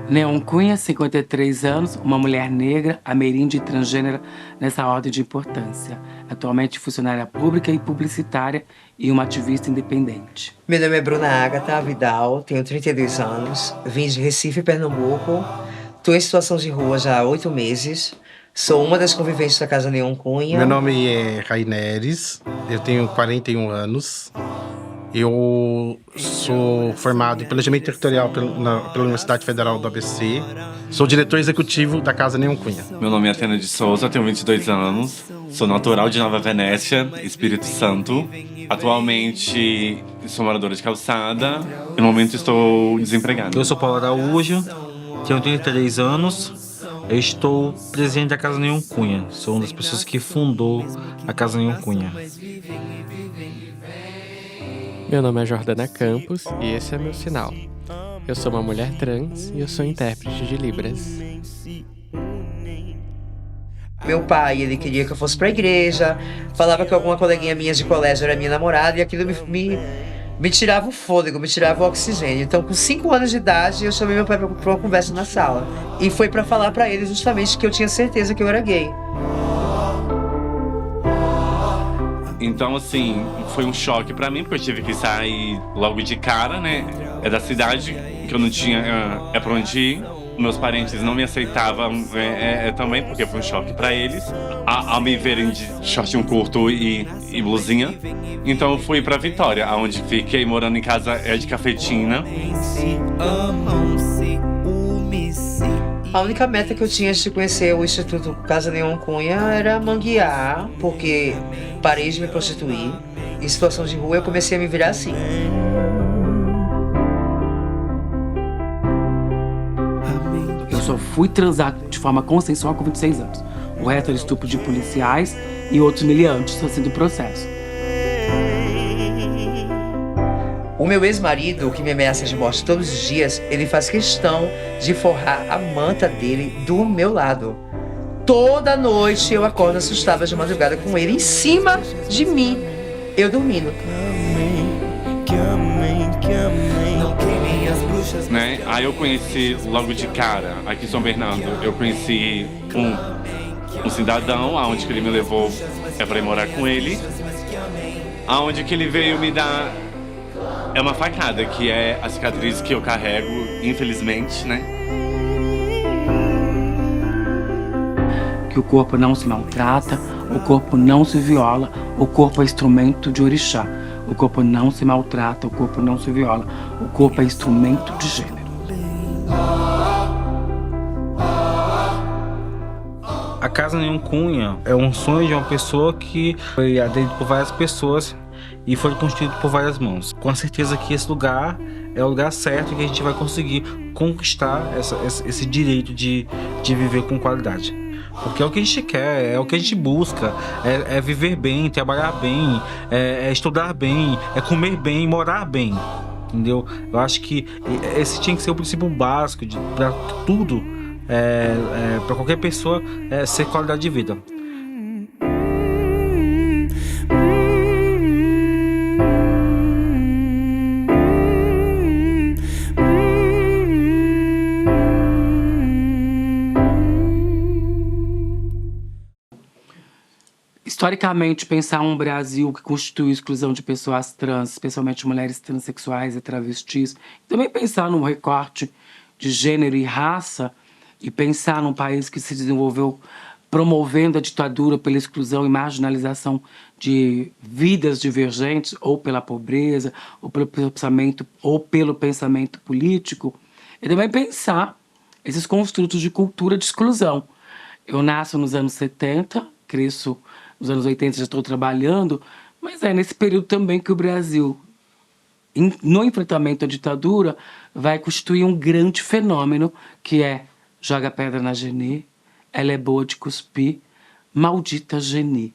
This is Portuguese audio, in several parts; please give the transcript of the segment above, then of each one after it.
Neon Cunha, 53 anos, uma mulher negra, ameríndia e transgênera nessa ordem de importância. Atualmente funcionária pública e publicitária e uma ativista independente. Meu nome é Bruna Agatha Vidal, tenho 32 anos, vim de Recife, Pernambuco. Estou em situação de rua já há 8 meses. Sou uma das conviventes da Casa Neon Cunha. Meu nome é Raineres, eu tenho 41 anos. Eu sou formado em Planejamento Territorial pela Universidade Federal do ABC. Sou diretor executivo da Casa Neon Cunha. Meu nome é Atena de Souza, tenho 22 anos. Sou natural de Nova Venécia, Espírito Santo. Atualmente sou moradora de calçada e no momento estou desempregado. Eu sou Paulo Araújo, tenho 33 anos. Eu estou presidente da Casa Neon Cunha. Sou uma das pessoas que fundou a Casa Neon Cunha. Meu nome é Jordana Campos e esse é meu sinal. Eu sou uma mulher trans e eu sou intérprete de Libras. Meu pai, ele queria que eu fosse pra igreja, falava que alguma coleguinha minha de colégio era minha namorada e aquilo me tirava o fôlego, me tirava o oxigênio. Então, com 5 anos de idade, eu chamei meu pai pra uma conversa na sala. E foi pra falar pra ele justamente que eu tinha certeza que eu era gay. Então, assim, foi um choque pra mim, porque eu tive que sair logo de cara, né? É da cidade, que eu não tinha pra onde ir. Meus parentes não me aceitavam também, porque foi um choque pra eles. Ao me verem de shortinho curto e blusinha. Então eu fui pra Vitória, onde fiquei morando em casa de cafetina. A única meta que eu tinha de conhecer o Instituto Casa Neon Cunha era manguear, porque parei de me prostituir. Em situação de rua eu comecei a me virar assim. Eu só fui transar de forma consensual com 26 anos. O resto era estupro de policiais e outros miliantes, assim, do processo. O meu ex-marido, que me ameaça de morte todos os dias, ele faz questão de forrar a manta dele do meu lado. Toda noite eu acordo assustada de madrugada com ele em cima de mim, eu dormindo. Né? Aí eu conheci logo de cara, aqui em São Bernardo, eu conheci um cidadão, aonde que ele me levou pra ir morar com ele. Aonde que ele veio me dar uma facada, que é a cicatriz que eu carrego, infelizmente, né? Que o corpo não se maltrata, o corpo não se viola, o corpo é instrumento de orixá. O corpo não se maltrata, o corpo não se viola, o corpo é instrumento de gênero. A Casa Neon Cunha é um sonho de uma pessoa que foi aderido por várias pessoas e foi construído por várias mãos. Com a certeza que esse lugar é o lugar certo que a gente vai conseguir conquistar esse direito de viver com qualidade. Porque é o que a gente quer, é o que a gente busca, é viver bem, trabalhar bem, é estudar bem, é comer bem, morar bem, entendeu? Eu acho que esse tinha que ser o princípio básico para tudo, para qualquer pessoa ser qualidade de vida. Historicamente, pensar um Brasil que constitui a exclusão de pessoas trans, especialmente mulheres transexuais e travestis, também pensar num recorte de gênero e raça, e pensar num país que se desenvolveu promovendo a ditadura pela exclusão e marginalização de vidas divergentes, ou pela pobreza, ou pelo pensamento político, e também pensar esses construtos de cultura de exclusão. Eu nasço nos anos 70, cresço nos anos 80, já estou trabalhando, mas é nesse período também que o Brasil, no enfrentamento à ditadura, vai constituir um grande fenômeno, que é joga pedra na Genê, ela é boa de cuspir, maldita Genê.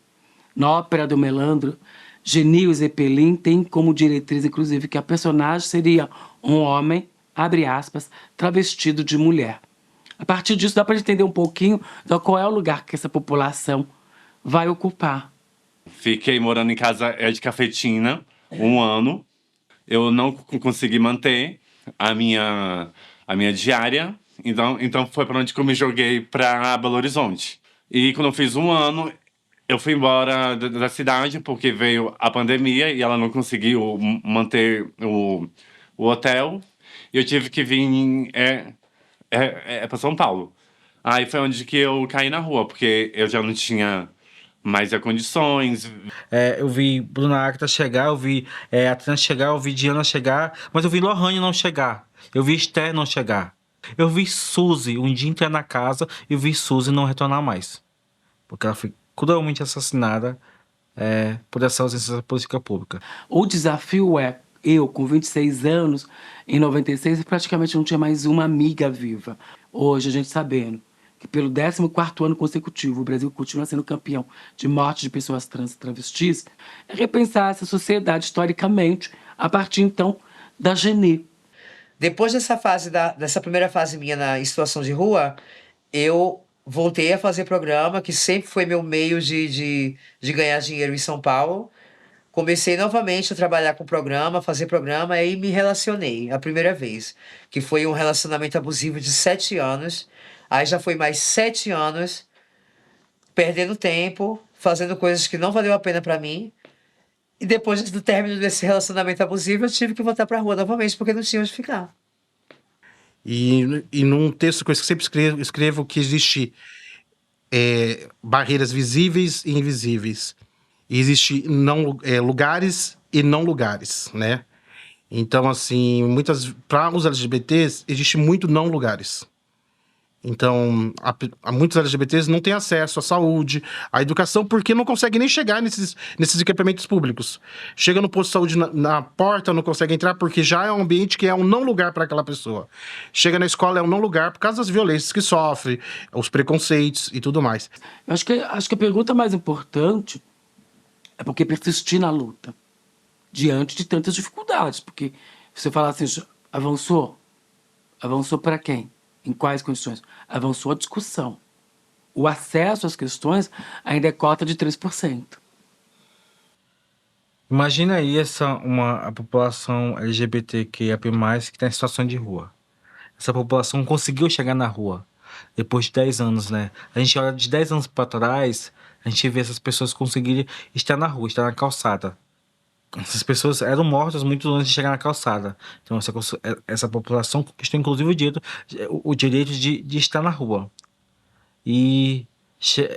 Na ópera do Melandro, Genê e o Zeppelin tem como diretriz, inclusive, que a personagem seria um homem, abre aspas, travestido de mulher. A partir disso, dá para entender um pouquinho de qual é o lugar que essa população vai ocupar. Fiquei morando em casa de cafetina 1 ano. Eu não consegui manter a minha diária. Então foi pra onde que eu me joguei pra Belo Horizonte. E quando eu fiz 1 ano, eu fui embora da cidade porque veio a pandemia e ela não conseguiu manter o hotel. E eu tive que vir pra São Paulo. Aí foi onde que eu caí na rua, porque eu já não tinha mais condições. Eu vi Bruna Acta chegar, eu vi a Trans chegar, eu vi Diana chegar, mas eu vi Lohane não chegar. Eu vi Esther não chegar. Eu vi Suzy um dia entrar na casa e eu vi Suzy não retornar mais. Porque ela foi cruelmente assassinada por essa ausência da política pública. O desafio é, eu com 26 anos, em 96, praticamente não tinha mais uma amiga viva. Hoje, a gente sabendo que pelo 14º ano consecutivo o Brasil continua sendo campeão de morte de pessoas trans e travestis, é repensar essa sociedade historicamente a partir, então, da Genê. Depois dessa primeira fase minha em situação de rua, eu voltei a fazer programa, que sempre foi meu meio de ganhar dinheiro em São Paulo. Comecei novamente a trabalhar com programa, fazer programa, e aí me relacionei a primeira vez, que foi um relacionamento abusivo de 7 anos. Aí já foi mais 7 anos perdendo tempo, fazendo coisas que não valeu a pena pra mim. E depois do término desse relacionamento abusivo, eu tive que voltar pra rua novamente, porque não tinha onde ficar. E num texto que eu sempre escrevo que existe barreiras visíveis e invisíveis. E existe lugares e não lugares, né? Então, assim, para os LGBTs, existe muito não lugares. Então, muitos LGBTs não têm acesso à saúde, à educação, porque não conseguem nem chegar nesses equipamentos públicos. Chega no posto de saúde na porta, não consegue entrar, porque já é um ambiente que é um não lugar para aquela pessoa. Chega na escola, é um não lugar por causa das violências que sofre, os preconceitos e tudo mais. Eu acho que a pergunta mais importante é porque persistir na luta diante de tantas dificuldades. Porque você fala assim, avançou? Avançou para quem? Em quais condições? Avançou a discussão. O acesso às questões ainda é cota de 3%. Imagina aí a população LGBTQIA+, que está em situação de rua. Essa população conseguiu chegar na rua depois de 10 anos, né? A gente olha de 10 anos para trás, a gente vê essas pessoas conseguirem estar na rua, estar na calçada. Essas pessoas eram mortas muito antes de chegar na calçada. Então essa população conquistou inclusive o direito de estar na rua. E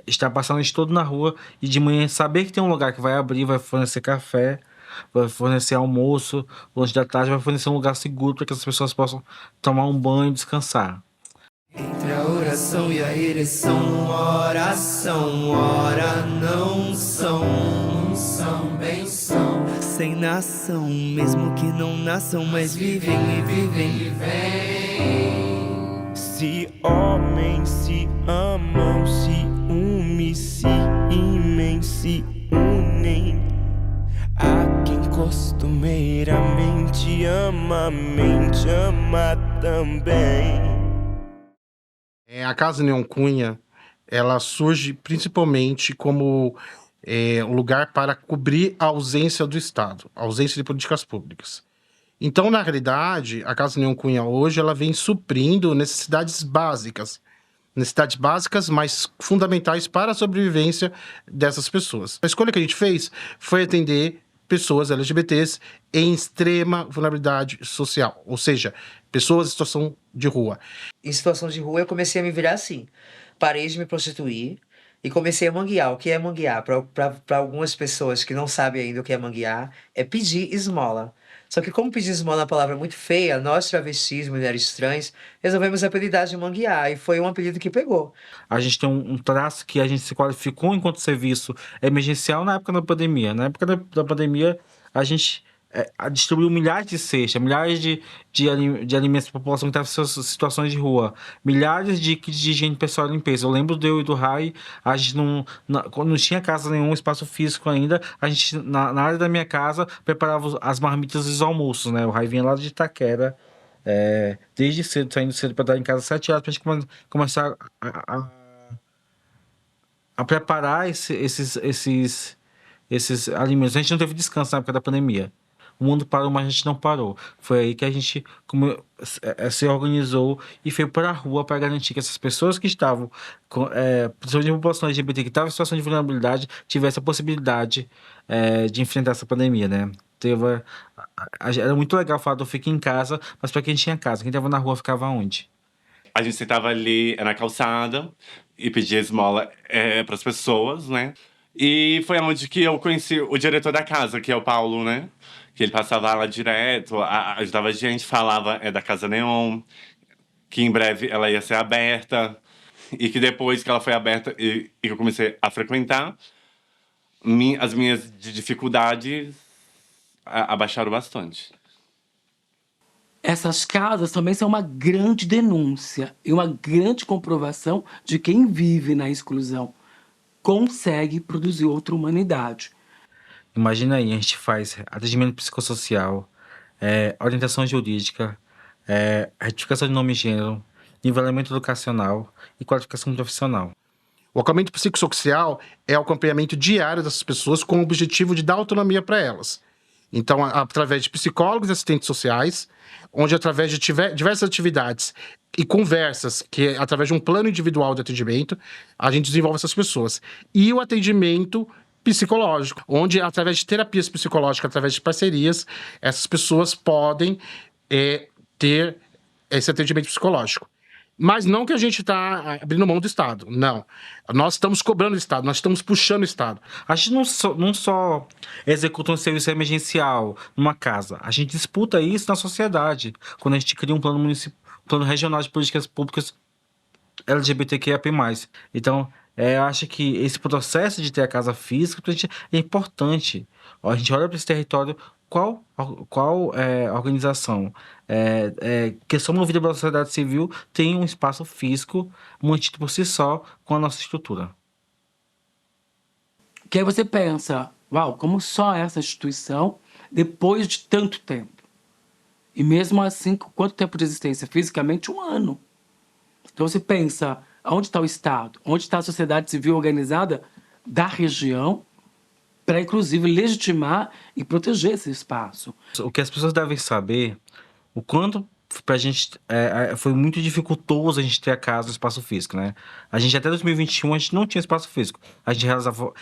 estar passando a noite todo na rua e de manhã saber que tem um lugar que vai abrir, vai fornecer café, vai fornecer almoço, lanche da tarde, vai fornecer um lugar seguro para que as pessoas possam tomar um banho e descansar. Entre a oração e a ereção, oração, ora não são, bem são. Sem nação, mesmo que não nasçam, mas vivem e vivem. Se homens se amam, se unem, se imem, se unem. Há quem costumeiramente ama, mente ama também. A Casa Neon Cunha, ela surge principalmente como um lugar para cobrir a ausência do Estado, a ausência de políticas públicas. Então, na realidade, a Casa Neon Cunha hoje ela vem suprindo necessidades básicas, mas fundamentais para a sobrevivência dessas pessoas. A escolha que a gente fez foi atender pessoas LGBTs em extrema vulnerabilidade social, ou seja, pessoas em situação de rua. Em situação de rua, eu comecei a me virar assim. Parei de me prostituir e comecei a manguear. O que é manguear? Para algumas pessoas que não sabem ainda o que é manguear, é pedir esmola. Só que como pedir esmola é uma palavra muito feia, nós travestis, mulheres trans, resolvemos apelidar de manguear, e foi um apelido que pegou. A gente tem um traço que a gente se qualificou enquanto serviço emergencial na época da pandemia. Na época da pandemia, a gente distribuiu milhares de cestas, milhares de alimentos para a população que estava em situações de rua, milhares de kits de higiene pessoal e limpeza. Eu lembro de eu e do Rai, a gente quando não tinha casa nenhum, espaço físico ainda, a gente, na área da minha casa, preparava as marmitas e os almoços, né? O Rai vinha lá de Itaquera, desde cedo, saindo cedo para dar em casa às 7 horas, para a gente começar a preparar esses alimentos. A gente não teve descanso na época da pandemia. o mundo parou, mas a gente não parou. Foi aí que a gente se organizou e foi para a rua para garantir que essas pessoas que estavam, principalmente a população LGBT, que estava em situação de vulnerabilidade, tivesse a possibilidade de enfrentar essa pandemia, né? Era muito legal falar do Fica em Casa, mas para quem tinha casa, quem estava na rua ficava onde? A gente sentava ali na calçada e pedia esmola para as pessoas, né? E foi onde que eu conheci o diretor da casa, que é o Paulo, né? Que ele passava lá direto, ajudava a gente, falava da Casa Neon, que em breve ela ia ser aberta. E que depois que ela foi aberta e que eu comecei a frequentar, as minhas dificuldades abaixaram bastante. Essas casas também são uma grande denúncia e uma grande comprovação de quem vive na exclusão consegue produzir outra humanidade. Imagina aí, a gente faz atendimento psicossocial, orientação jurídica, retificação de nome e gênero, nivelamento educacional e qualificação profissional. O acompanhamento psicossocial é o acompanhamento diário dessas pessoas com o objetivo de dar autonomia para elas. Então, através de psicólogos e assistentes sociais, onde através de diversas atividades e conversas, que é através de um plano individual de atendimento, a gente desenvolve essas pessoas. E o atendimento psicológico, onde através de terapias psicológicas, através de parcerias, essas pessoas podem ter esse atendimento psicológico. Mas não que a gente está abrindo mão do Estado, não. Nós estamos cobrando o Estado, nós estamos puxando o Estado. A gente não só executa um serviço emergencial numa casa, a gente disputa isso na sociedade, quando a gente cria um plano regional de políticas públicas LGBTQIA+. Então, eu acho que esse processo de ter a casa física pra gente é importante. A gente olha para esse território, qual organização que são movida pela sociedade civil tem um espaço físico mantido por si só com a nossa estrutura. Que aí você pensa, uau, como só essa instituição, depois de tanto tempo. E mesmo assim, quanto tempo de existência? Fisicamente, 1 ano. Então você pensa, onde está o Estado? Onde está a sociedade civil organizada da região para, inclusive, legitimar e proteger esse espaço? O que as pessoas devem saber, o quanto pra gente foi muito dificultoso a gente ter a casa no espaço físico, né? A gente até 2021 a gente não tinha espaço físico. A gente realizava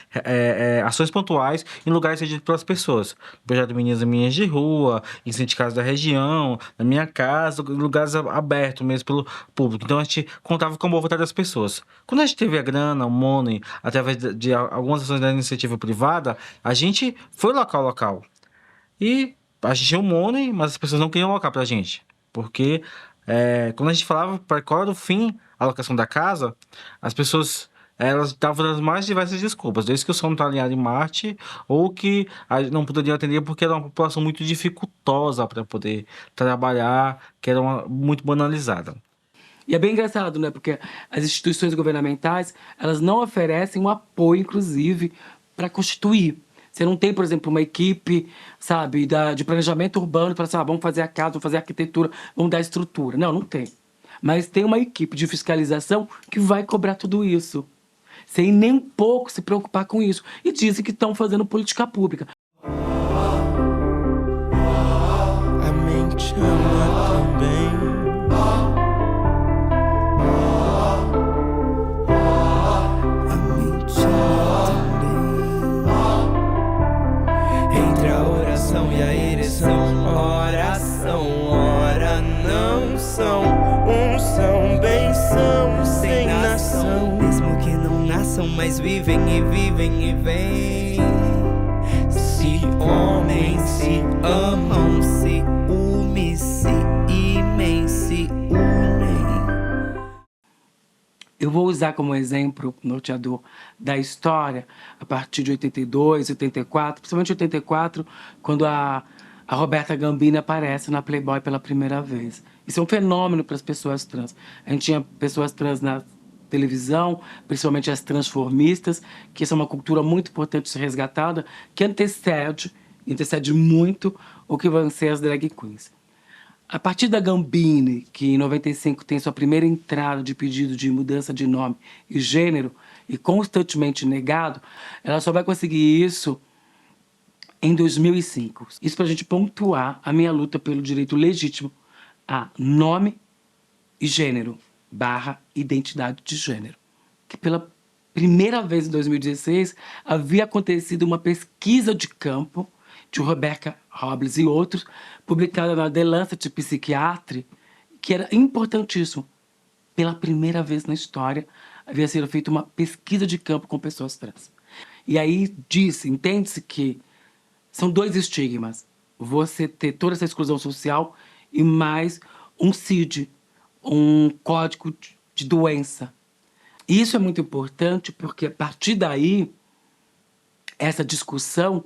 ações pontuais em lugares cedidos pelas pessoas. Projeto Meninas e Meninas de Rua, em sindicatos da região, na minha casa, lugares abertos mesmo pelo público. Então a gente contava com a boa vontade das pessoas. Quando a gente teve a grana, o money, através de algumas ações da iniciativa privada, a gente foi local. E a gente tinha o money, mas as pessoas não queriam alocar pra gente. Porque quando a gente falava para qual era o fim a alocação da casa, as pessoas elas davam as mais diversas desculpas, desde que o som não está alinhado em Marte, ou que não poderiam atender porque era uma população muito dificultosa para poder trabalhar, que era muito banalizada. E é bem engraçado, né? Porque as instituições governamentais, elas não oferecem um apoio, inclusive, para constituir. Você não tem, por exemplo, uma equipe, sabe, de planejamento urbano para falar, vamos fazer a casa, vamos fazer a arquitetura, vamos dar estrutura. Não tem. Mas tem uma equipe de fiscalização que vai cobrar tudo isso. Sem nem um pouco se preocupar com isso. E dizem que estão fazendo política pública. A mente ama também. A mente ama também. Entre a oração e a ereção, ora não são. São benção, sem nação. Mesmo que não nasçam, mas vivem e vêm. Se homens se amam, se unem, se unem. Eu vou usar como exemplo, norteador, da história, a partir de 82, 84, principalmente 84, quando a Roberta Gambini aparece na Playboy pela primeira vez. Isso é um fenômeno para as pessoas trans. A gente tinha pessoas trans na televisão, principalmente as transformistas, que essa é uma cultura muito importante de ser resgatada, que antecede muito o que vão ser as drag queens. A partir da Gambini, que em 95 tem sua primeira entrada de pedido de mudança de nome e gênero, e constantemente negado, ela só vai conseguir isso em 2005. Isso para a gente pontuar a minha luta pelo direito legítimo a nome e gênero / identidade de gênero. Que pela primeira vez em 2016 havia acontecido uma pesquisa de campo de Rebecca Robles e outros, publicada na The Lancet Psychiatry, que era importantíssimo. Pela primeira vez na história, havia sido feita uma pesquisa de campo com pessoas trans. E aí entende-se que são 2 estigmas. Você ter toda essa exclusão social e mais um CID, um código de doença. E isso é muito importante porque, a partir daí, essa discussão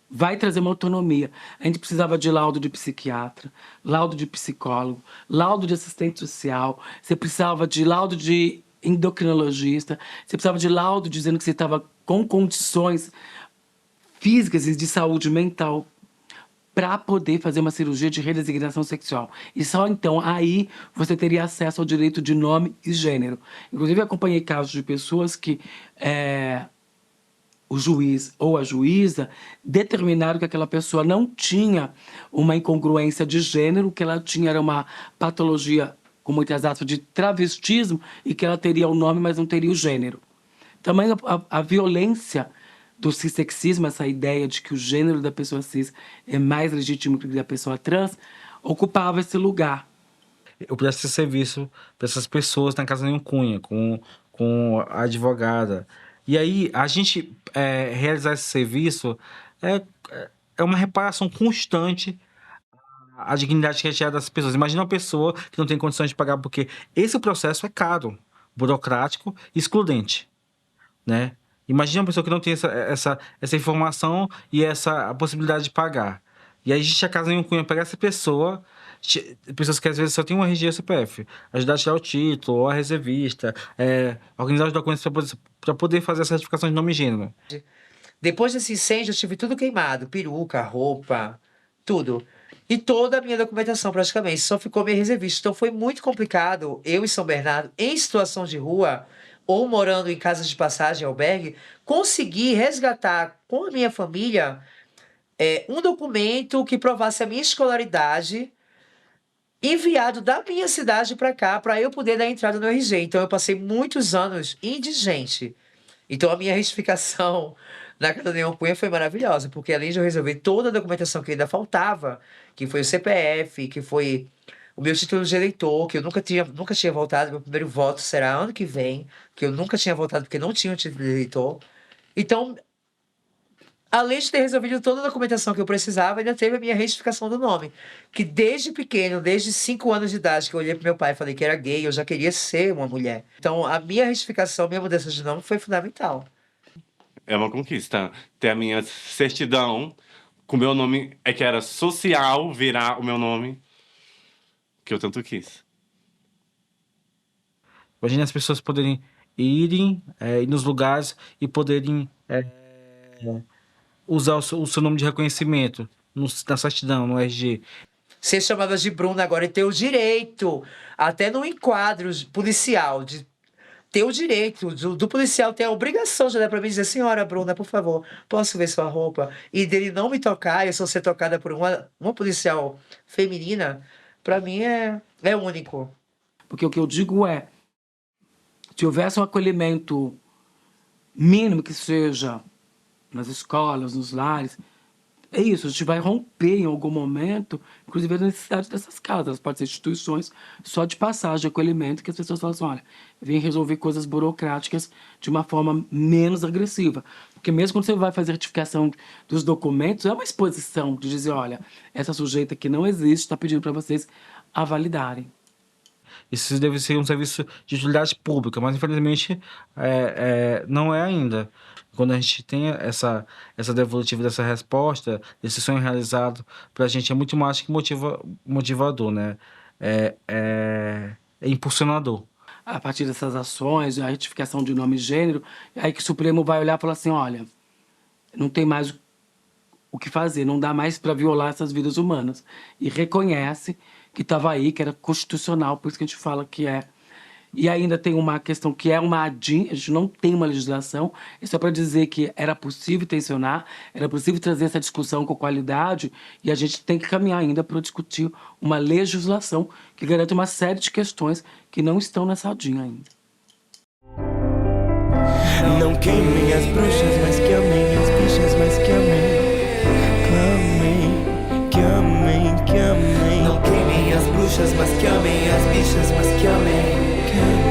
vai trazer uma autonomia. A gente precisava de laudo de psiquiatra, laudo de psicólogo, laudo de assistente social, você precisava de laudo de endocrinologista, você precisava de laudo dizendo que você estava com condições físicas e de saúde mental para poder fazer uma cirurgia de redesignação sexual. E só então, aí, você teria acesso ao direito de nome e gênero. Inclusive, eu acompanhei casos de pessoas que o juiz ou a juíza determinaram que aquela pessoa não tinha uma incongruência de gênero, que ela tinha era uma patologia, com muitas aspas, de travestismo, e que ela teria o nome, mas não teria o gênero. Também a violência do cissexismo, essa ideia de que o gênero da pessoa cis é mais legítimo que o da pessoa trans, ocupava esse lugar. Eu presto serviço para essas pessoas na Casa Nenhum Cunha, com a advogada. E aí, a gente realizar esse serviço é uma reparação constante à dignidade que é retirada das pessoas. Imagina uma pessoa que não tem condições de pagar, porque esse processo é caro, burocrático e excludente, né? Imagina uma pessoa que não tem essa informação e a possibilidade de pagar. E aí a Casa Nenhum Cunha pega essa pessoas que às vezes só tem um RG e CPF, ajudar a tirar o título, ou a reservista, organizar os documentos para poder fazer a certificação de nome e gênero. Depois desse incêndio, eu tive tudo queimado, peruca, roupa, tudo. E toda a minha documentação, praticamente, só ficou minha reservista. Então foi muito complicado, eu em São Bernardo, em situação de rua, ou morando em casas de passagem, albergue, conseguir resgatar com a minha família um documento que provasse a minha escolaridade, enviado da minha cidade para cá, para eu poder dar entrada no RG. Então eu passei muitos anos indigente. Então a minha retificação na Casa Nenhum Cunha foi maravilhosa, porque além de eu resolver toda a documentação que ainda faltava, que foi o CPF, que foi o meu título de eleitor, que eu nunca tinha voltado, meu primeiro voto será ano que vem, que eu nunca tinha votado porque não tinha o título de eleitor. Então, além de ter resolvido toda a documentação que eu precisava, ainda teve a minha retificação do nome. Que desde pequeno, desde 5 anos de idade, que eu olhei pro meu pai e falei que era gay, eu já queria ser uma mulher. Então, a minha retificação, minha mudança de nome foi fundamental. É uma conquista. Ter a minha certidão com o meu nome, que era social, virar o meu nome, que eu tanto quis. Imagina as pessoas poderem ir nos lugares e poderem usar o seu nome de reconhecimento na certidão, no RG. Ser chamada de Bruna agora e ter o direito, até no enquadro policial, de ter o direito do policial ter a obrigação de olhar pra mim e dizer: senhora Bruna, por favor, posso ver sua roupa? E dele não me tocar, eu só ser tocada por uma policial feminina, pra mim é único. Porque o que eu digo é, se houvesse um acolhimento mínimo que seja nas escolas, nos lares, é isso, a gente vai romper em algum momento, inclusive a necessidade dessas casas. Elas podem ser instituições só de passagem, de acolhimento, que as pessoas falam assim: olha, vem resolver coisas burocráticas de uma forma menos agressiva. Porque mesmo quando você vai fazer a retificação dos documentos, é uma exposição de dizer: olha, essa sujeita que não existe está pedindo para vocês a validarem. Isso deve ser um serviço de utilidade pública, mas infelizmente não é ainda. Quando a gente tem essa devolutiva dessa resposta, esse sonho realizado, pra gente é muito mais que motivador, né? É impulsionador. A partir dessas ações, a retificação de nome e gênero, aí que o Supremo vai olhar e falar assim: olha, não tem mais o que fazer, não dá mais para violar essas vidas humanas. E reconhece que estava aí, que era constitucional, por isso que a gente fala que é E ainda tem uma questão que é uma ADIM, a gente não tem uma legislação, é só para dizer que era possível tensionar, era possível trazer essa discussão com qualidade, e a gente tem que caminhar ainda para discutir uma legislação que garante uma série de questões que não estão nessa ADIM ainda. Não queimem as bruxas, mas que amem as bichas, mas que amem. Clamem, que amem, que amem. Não queimem as bruxas, mas que amem as bichas, mas que amem.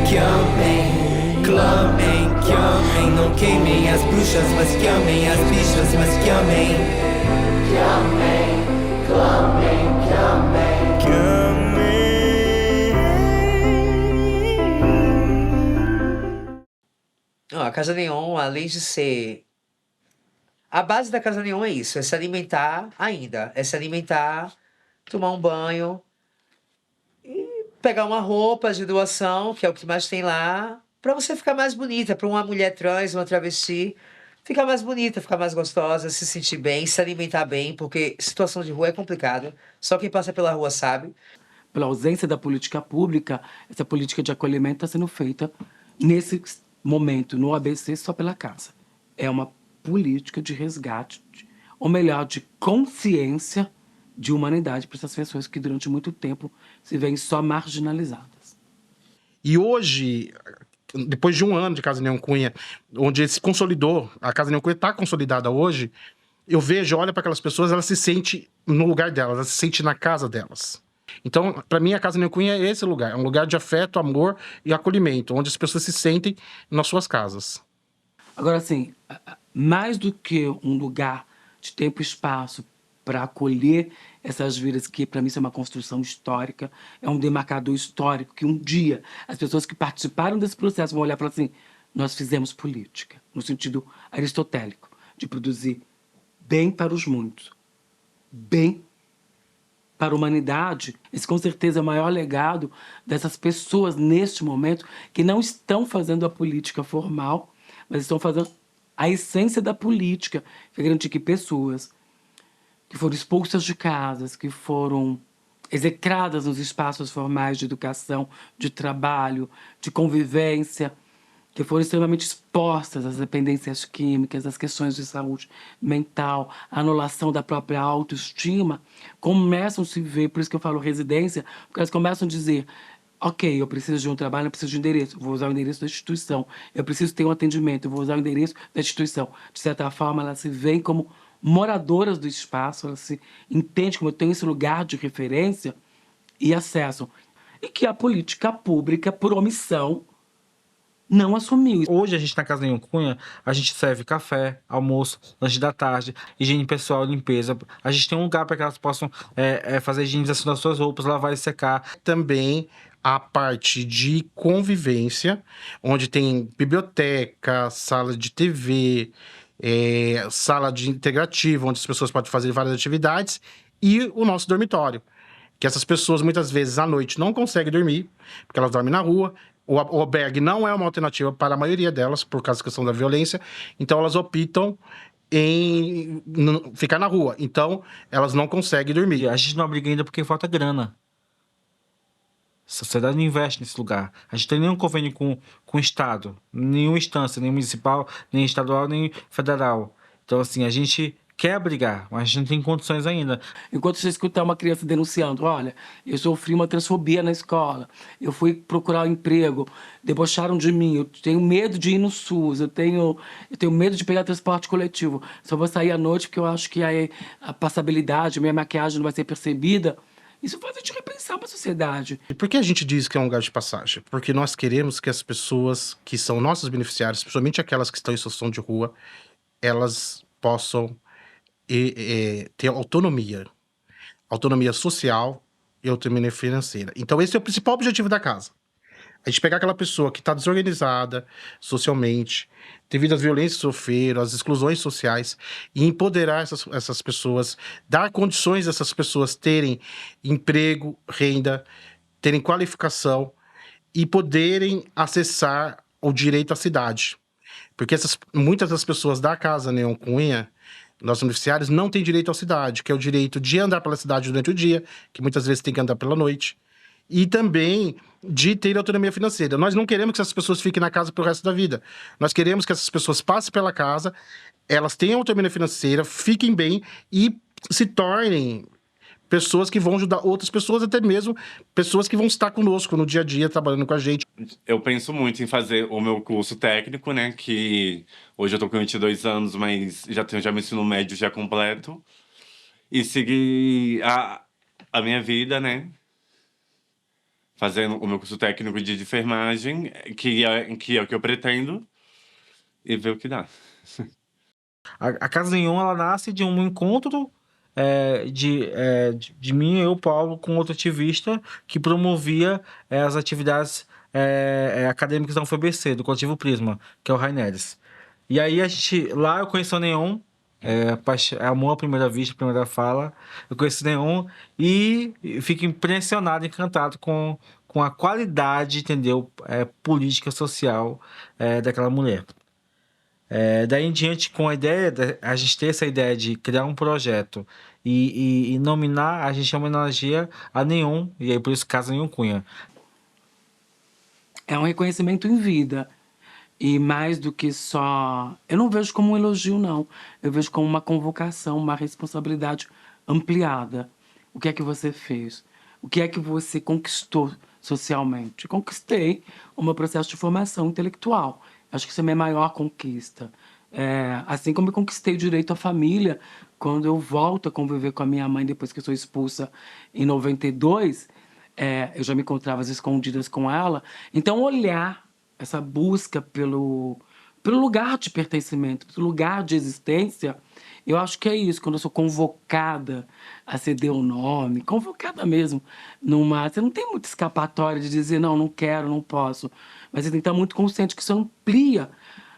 Que amem, clamem, que amem. Não queimem as bruxas, mas que amem as bichas, mas que amem. Que amem, clamem, que amem. Que amem. A Casa Neon, além de ser... A base da Casa Neon é isso, é se alimentar ainda. É se alimentar, tomar um banho e pegar uma roupa de doação, que é o que mais tem lá, pra você ficar mais bonita, pra uma mulher trans, uma travesti, ficar mais bonita, ficar mais gostosa, se sentir bem, se alimentar bem, porque situação de rua é complicada. Só quem passa pela rua sabe. Pela ausência da política pública, essa política de acolhimento está sendo feita nesse momento, no ABC, só pela casa. É uma política de resgate, ou melhor, de consciência de humanidade para essas pessoas que durante muito tempo se veem só marginalizadas. E hoje, depois de um ano de Casa Neon Cunha, onde se consolidou, a Casa Neon Cunha está consolidada hoje, eu vejo, olha para aquelas pessoas, elas se sentem no lugar delas, elas se sentem na casa delas. Então, para mim, a Casa Neon Cunha é esse lugar, é um lugar de afeto, amor e acolhimento, onde as pessoas se sentem nas suas casas. Agora, assim, mais do que um lugar de tempo e espaço para acolher essas vidas, que para mim isso é uma construção histórica, é um demarcador histórico, que um dia as pessoas que participaram desse processo vão olhar e falar assim, nós fizemos política, no sentido aristotélico, de produzir bem para os muitos, bem para a humanidade. Esse com certeza é o maior legado dessas pessoas neste momento que não estão fazendo a política formal, mas estão fazendo a essência da política, que é garantir que pessoas que foram expulsas de casas, que foram execradas nos espaços formais de educação, de trabalho, de convivência, que foram extremamente expostas às dependências químicas, às questões de saúde mental, à anulação da própria autoestima, começam a se ver, por isso que eu falo residência, porque elas começam a dizer, ok, eu preciso de um trabalho, eu preciso de um endereço, vou usar o endereço da instituição, eu preciso ter um atendimento, eu vou usar o endereço da instituição. De certa forma, elas se veem como moradoras do espaço, elas se entendem como eu tenho esse lugar de referência e acessam. E que a política pública, por omissão, não assumiu. Hoje a gente na Casa Neon Cunha, a gente serve café, almoço, lanche da tarde, higiene pessoal, limpeza. A gente tem um lugar para que elas possam fazer a higienização das suas roupas, lavar e secar. Também a parte de convivência, onde tem biblioteca, sala de TV, sala de integrativa, onde as pessoas podem fazer várias atividades, e o nosso dormitório. Que essas pessoas, muitas vezes, à noite, não conseguem dormir, porque elas dormem na rua. O albergue não é uma alternativa para a maioria delas, por causa da questão da violência. Então, elas optam em ficar na rua. Então, elas não conseguem dormir. A gente não obriga ainda porque falta grana. A sociedade não investe nesse lugar. A gente não tem nenhum convênio com o Estado. Nenhuma instância, nem municipal, nem estadual, nem federal. Então, assim, a gente quer abrigar, mas a gente não tem condições ainda. Enquanto você escutar uma criança denunciando, olha, eu sofri uma transfobia na escola, eu fui procurar um emprego, debocharam de mim, eu tenho medo de ir no SUS, eu tenho medo de pegar transporte coletivo, só vou sair à noite porque eu acho que a passabilidade, a minha maquiagem não vai ser percebida. Isso faz a gente repensar uma sociedade. E por que a gente diz que é um lugar de passagem? Porque nós queremos que as pessoas que são nossos beneficiários, principalmente aquelas que estão em situação de rua, elas possam ter autonomia social e autonomia financeira. Então esse é o principal objetivo da casa. A gente pegar aquela pessoa que está desorganizada socialmente, devido às violências que sofreram, às exclusões sociais, e empoderar essas pessoas, dar condições dessas pessoas terem emprego, renda, terem qualificação e poderem acessar o direito à cidade. Porque muitas das pessoas da Casa Neon Cunha, nossos beneficiários, não têm direito à cidade, que é o direito de andar pela cidade durante o dia, que muitas vezes tem que andar pela noite. E também de ter autonomia financeira. Nós não queremos que essas pessoas fiquem na casa pelo resto da vida. Nós queremos que essas pessoas passem pela casa, elas tenham autonomia financeira, fiquem bem e se tornem pessoas que vão ajudar outras pessoas, até mesmo pessoas que vão estar conosco no dia a dia, trabalhando com a gente. Eu penso muito em fazer o meu curso técnico, né? Que hoje eu tô com 22 anos, mas já tenho meu ensino médio já completo. E seguir a minha vida, né? Fazendo o meu curso técnico de enfermagem, que é o que eu pretendo, e ver o que dá. A Casa Neon, ela nasce de um encontro de mim e o Paulo com outro ativista que promovia as atividades acadêmicas da UFABC, do Coletivo Prisma, que é o Raineres. E aí lá eu conheci o Neon, amor à primeira vista, primeira fala. Eu conheci o Neon e fico impressionado, encantado com a qualidade, entendeu? Política, social daquela mulher. Daí em diante, com a ideia, a gente ter essa ideia de criar um projeto e nominar, a gente homenageia a Neon, e aí por isso Casa Neon Cunha. É um reconhecimento em vida. E mais do que só... Eu não vejo como um elogio, não. Eu vejo como uma convocação, uma responsabilidade ampliada. O que é que você fez? O que é que você conquistou socialmente? Conquistei o meu processo de formação intelectual. Acho que isso é a minha maior conquista. Assim como eu conquistei o direito à família, quando eu volto a conviver com a minha mãe depois que eu sou expulsa em 92, eu já me encontrava às escondidas com ela. Então, olhar essa busca pelo lugar de pertencimento, pelo lugar de existência, eu acho que é isso. Quando eu sou convocada a ceder o nome, convocada mesmo, você não tem muita escapatória de dizer não, não quero, não posso. Mas você tem que estar muito consciente que isso amplia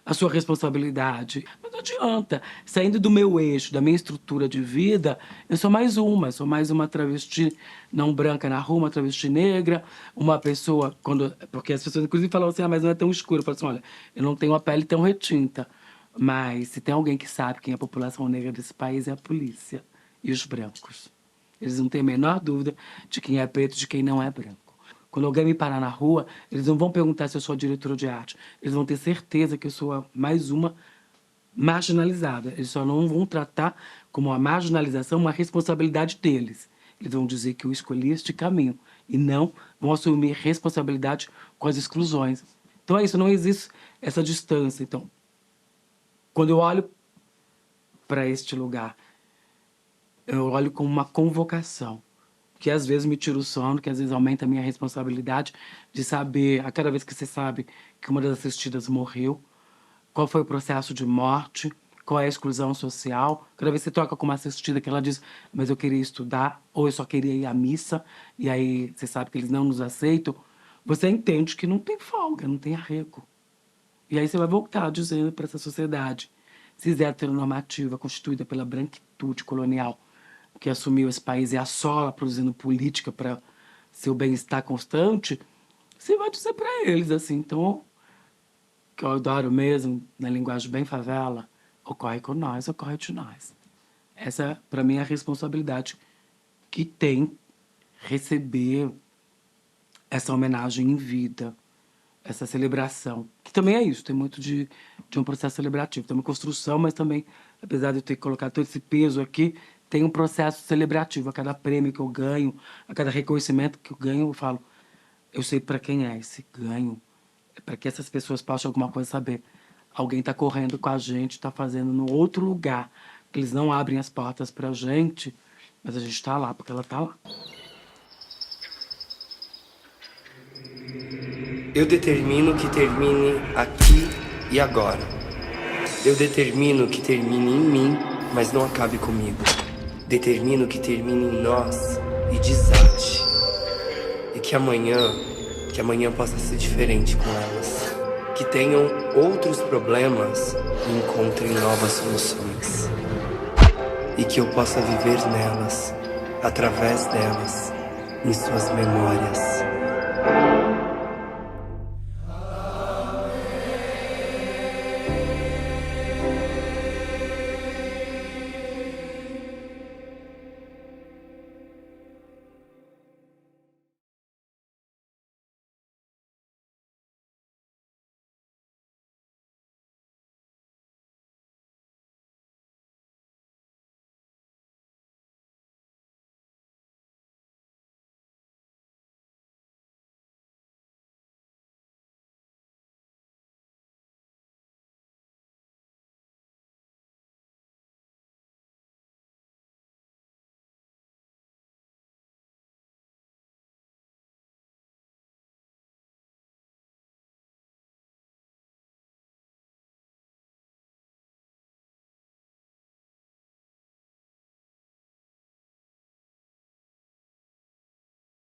a sua responsabilidade. Mas não adianta. Saindo do meu eixo, da minha estrutura de vida, eu sou mais uma travesti não branca na rua, uma travesti negra, uma pessoa... Porque as pessoas, inclusive, falam assim, mas não é tão escuro. Eu falo assim, olha, eu não tenho a pele tão retinta. Mas se tem alguém que sabe quem é a população negra desse país, é a polícia e os brancos. Eles não têm a menor dúvida de quem é preto e de quem não é branco. Quando alguém me parar na rua, eles não vão perguntar se eu sou diretora de arte. Eles vão ter certeza que eu sou mais uma marginalizada. Eles só não vão tratar como uma marginalização uma responsabilidade deles. Eles vão dizer que eu escolhi este caminho e não vão assumir responsabilidade com as exclusões. Então é isso, não existe essa distância. Então, quando eu olho para este lugar, eu olho como uma convocação, que às vezes me tira o sono, que às vezes aumenta a minha responsabilidade de saber, a cada vez que você sabe que uma das assistidas morreu, qual foi o processo de morte, qual é a exclusão social. Cada vez que você toca com uma assistida que ela diz, mas eu queria estudar, ou eu só queria ir à missa, e aí você sabe que eles não nos aceitam, você entende que não tem folga, não tem arrego. E aí você vai voltar dizendo para essa sociedade cis heteronormativa, constituída pela branquitude colonial, que assumiu esse país e assola produzindo política para seu bem-estar constante, você vai dizer para eles assim, então, que eu adoro mesmo, na linguagem bem favela, ocorre com nós, ocorre de nós. Essa, para mim, é a responsabilidade que tem receber essa homenagem em vida, essa celebração, que também é isso, tem muito de um processo celebrativo, tem uma construção, mas também, apesar de eu ter colocado todo esse peso aqui, tem um processo celebrativo. A cada prêmio que eu ganho, a cada reconhecimento que eu ganho, eu falo, eu sei para quem é esse ganho, é para que essas pessoas possam alguma coisa saber. Alguém está correndo com a gente, está fazendo no outro lugar, que eles não abrem as portas para a gente, mas a gente está lá, porque ela está lá. Eu determino que termine aqui e agora. Eu determino que termine em mim, mas não acabe comigo. Determino que termine em nós e desate. E que amanhã possa ser diferente com elas. Que tenham outros problemas e encontrem novas soluções. E que eu possa viver nelas, através delas, em suas memórias.